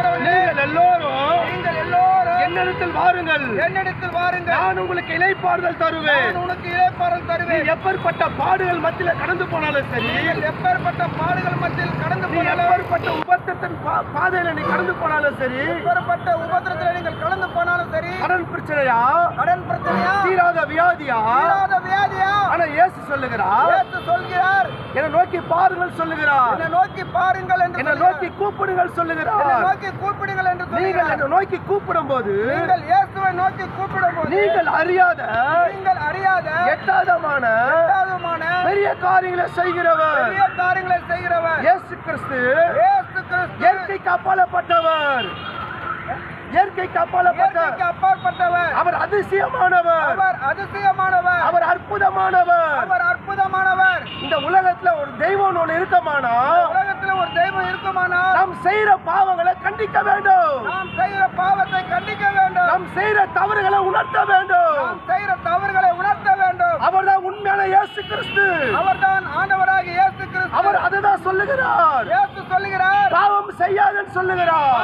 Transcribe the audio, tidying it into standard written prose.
நீங்கள் எல்லோரும் என்னிடத்தில் வாருங்கள், நான் உங்களுக்கு இளைப்பாறுதல் தருவேன். நீ எப்பேற்பட்ட பாடுகள் மத்தியில் கடந்து போனாலும் சரி, எப்பேற்பட்ட உபத்திரத்தின் பாதையில நீ கடந்து போனாலும் சரி, கடன் பிரச்சனையா, தீராத வியாதியா, ஆனா இயேசு சொல்லுகிறார், என்னை நோக்கி பாருங்கள் சொல்லுகிறார், என்னை நோக்கி கூப்பிடுங்கள் சொல்லுகிறார். நீங்கள் என்னை நோக்கி கூப்பிடும் போது நீங்கள் அறியாத எட்டாதமான பெரிய காரியங்களை செய்கிறவர் இயேசு கிறிஸ்து. இயற்கைக்கு அப்பாற்பட்டவர், இயற்கைக்கு அப்பாற்பட்டவர். அவர் அதிசயமானவர், அவர் அற்புதமானவர். இந்த உலகத்துல ஒரு தெய்வம் ஒன்று இருக்குமானா நாம் செய்யற பாவங்களை கண்டிக்க வேண்டும், நாம் செய்யற தவறுகளை உணர்த்த வேண்டும். அவர்தான் உண்மையான இயேசு கிறிஸ்து, அவர்தான் ஆண்டவராக இயேசு கிறிஸ்து. அவர் அதுதான் சொல்லுகிறார், பாவம் செய்யாதன்னு சொல்லுகிறார்.